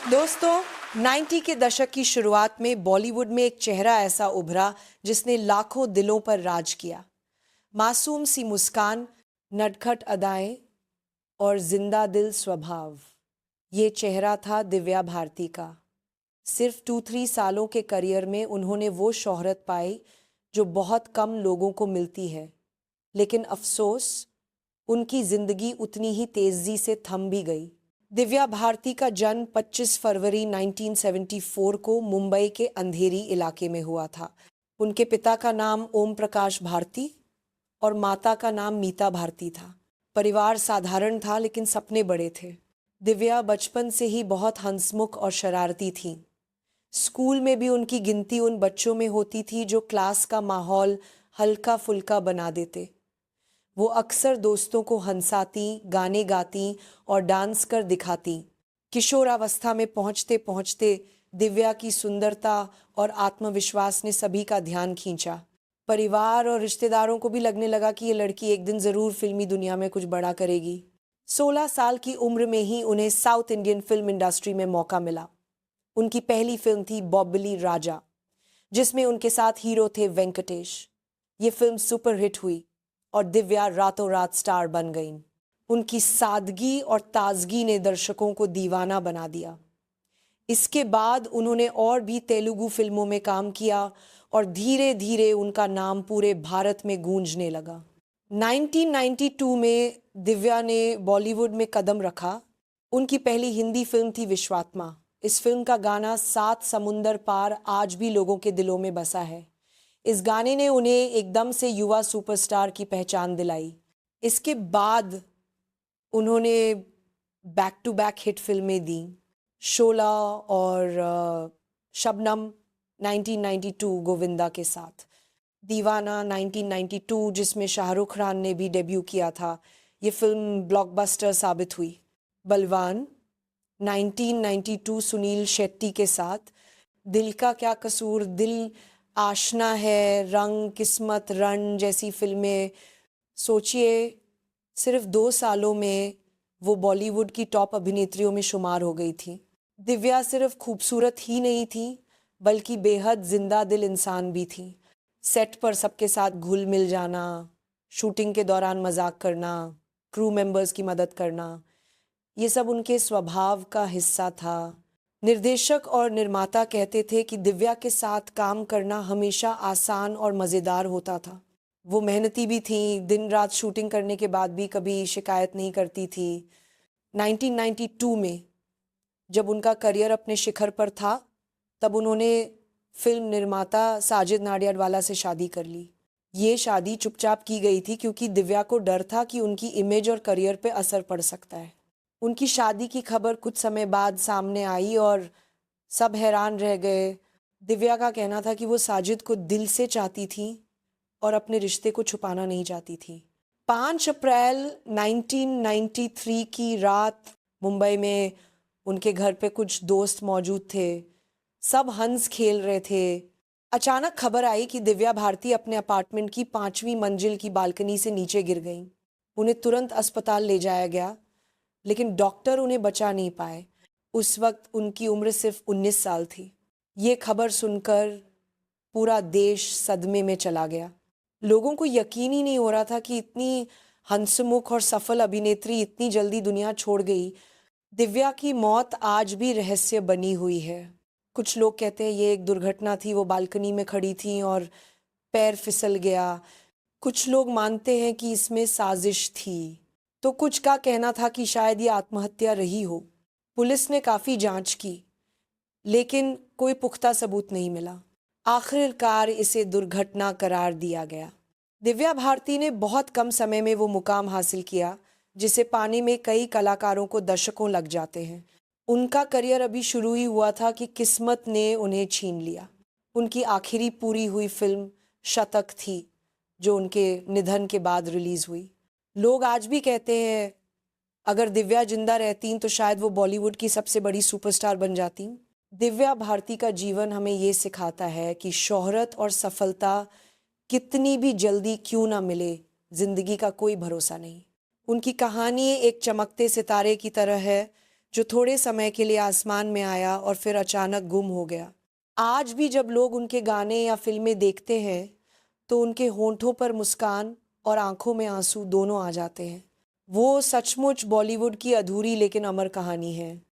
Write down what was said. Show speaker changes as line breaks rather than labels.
दोस्तों, 90 के दशक की शुरुआत में बॉलीवुड में एक चेहरा ऐसा उभरा जिसने लाखों दिलों पर राज किया। मासूम सी मुस्कान, नटखट अदाएं और जिंदा दिल स्वभाव। ये चेहरा था दिव्या भारती का। सिर्फ 2-3 सालों के करियर में उन्होंने वो शोहरत पाई जो बहुत कम लोगों को मिलती है। लेकिन अफसोस, उनकी जिंदगी उतनी ही तेजी से थम भी गई। दिव्या भारती का जन्म 25 फरवरी 1974 को मुंबई के अंधेरी इलाके में हुआ था। उनके पिता का नाम ओम प्रकाश भारती और माता का नाम मीता भारती था। परिवार साधारण था लेकिन सपने बड़े थे। दिव्या बचपन से ही बहुत हंसमुख और शरारती थीं। स्कूल में भी उनकी गिनती उन बच्चों में होती थी जो क्लास का माहौल हल्का फुल्का बना देते। वो अक्सर दोस्तों को हंसाती, गाने गाती और डांस कर दिखाती। किशोरावस्था में पहुंचते पहुंचते दिव्या की सुंदरता और आत्मविश्वास ने सभी का ध्यान खींचा। परिवार और रिश्तेदारों को भी लगने लगा कि ये लड़की एक दिन जरूर फिल्मी दुनिया में कुछ बड़ा करेगी। 16 साल की उम्र में ही उन्हें साउथ इंडियन फिल्म इंडस्ट्री में मौका मिला। उनकी पहली फिल्म थी बॉबली राजा, जिसमें उनके साथ हीरो थे वेंकटेश। ये फिल्म सुपरहिट हुई और दिव्या रातों रात स्टार बन गईं। उनकी सादगी और ताजगी ने दर्शकों को दीवाना बना दिया। इसके बाद उन्होंने और भी तेलुगु फिल्मों में काम किया और धीरे धीरे उनका नाम पूरे भारत में गूंजने लगा। 1992 में दिव्या ने बॉलीवुड में कदम रखा। उनकी पहली हिंदी फिल्म थी विश्वात्मा। इस फिल्म का गाना सात समुंदर पार आज भी लोगों के दिलों में बसा है। इस गाने ने उन्हें एकदम से युवा सुपरस्टार की पहचान दिलाई। इसके बाद उन्होंने बैक टू बैक हिट फिल्में दी। शोला और शबनम 1992 गोविंदा के साथ, दीवाना 1992 जिसमें शाहरुख खान ने भी डेब्यू किया था, ये फिल्म ब्लॉकबस्टर साबित हुई। बलवान 1992 सुनील शेट्टी के साथ, दिल का क्या कसूर, दिल आशना है, रंग, किस्मत, रण जैसी फिल्में। सोचिए, सिर्फ 2 सालों में वो बॉलीवुड की टॉप अभिनेत्रियों में शुमार हो गई थी। दिव्या सिर्फ खूबसूरत ही नहीं थी, बल्कि बेहद जिंदा दिल इंसान भी थी। सेट पर सबके साथ घुल मिल जाना, शूटिंग के दौरान मजाक करना, क्रू मेंबर्स की मदद करना, ये सब उनके स्वभाव का हिस्सा था। निर्देशक और निर्माता कहते थे कि दिव्या के साथ काम करना हमेशा आसान और मज़ेदार होता था। वो मेहनती भी थी, दिन रात शूटिंग करने के बाद भी कभी शिकायत नहीं करती थी। 1992 में जब उनका करियर अपने शिखर पर था, तब उन्होंने फिल्म निर्माता साजिद नाडियाडवाला से शादी कर ली। ये शादी चुपचाप की गई थी क्योंकि दिव्या को डर था कि उनकी इमेज और करियर पे असर पड़ सकता है। उनकी शादी की खबर कुछ समय बाद सामने आई और सब हैरान रह गए। दिव्या का कहना था कि वो साजिद को दिल से चाहती थी और अपने रिश्ते को छुपाना नहीं चाहती थी। 5 अप्रैल 1993 की रात मुंबई में उनके घर पे कुछ दोस्त मौजूद थे। सब हंस खेल रहे थे। अचानक खबर आई कि दिव्या भारती अपने अपार्टमेंट की 5वीं मंजिल की बालकनी से नीचे गिर गईं। उन्हें तुरंत अस्पताल ले जाया गया, लेकिन डॉक्टर उन्हें बचा नहीं पाए। उस वक्त उनकी उम्र सिर्फ 19 साल थी। ये खबर सुनकर पूरा देश सदमे में चला गया। लोगों को यकीन ही नहीं हो रहा था कि इतनी हंसमुख और सफल अभिनेत्री इतनी जल्दी दुनिया छोड़ गई। दिव्या की मौत आज भी रहस्य बनी हुई है। कुछ लोग कहते हैं ये एक दुर्घटना थी, वो बालकनी में खड़ी थी और पैर फिसल गया। कुछ लोग मानते हैं कि इसमें साजिश थी, तो कुछ का कहना था कि शायद ये आत्महत्या रही हो। पुलिस ने काफ़ी जांच की, लेकिन कोई पुख्ता सबूत नहीं मिला। आखिरकार इसे दुर्घटना करार दिया गया। दिव्या भारती ने बहुत कम समय में वो मुकाम हासिल किया जिसे पाने में कई कलाकारों को दशकों लग जाते हैं। उनका करियर अभी शुरू ही हुआ था कि किस्मत ने उन्हें छीन लिया। उनकी आखिरी पूरी हुई फिल्म शतक थी, जो उनके निधन के बाद रिलीज हुई। लोग आज भी कहते हैं अगर दिव्या जिंदा रहती तो शायद वो बॉलीवुड की सबसे बड़ी सुपरस्टार बन जाती। दिव्या भारती का जीवन हमें ये सिखाता है कि शोहरत और सफलता कितनी भी जल्दी क्यों ना मिले, जिंदगी का कोई भरोसा नहीं। उनकी कहानी एक चमकते सितारे की तरह है जो थोड़े समय के लिए आसमान में आया और फिर अचानक गुम हो गया। आज भी जब लोग उनके गाने या फिल्में देखते हैं तो उनके होंठों पर मुस्कान और आंखों में आंसू दोनों आ जाते हैं। वो सचमुच बॉलीवुड की अधूरी लेकिन अमर कहानी है।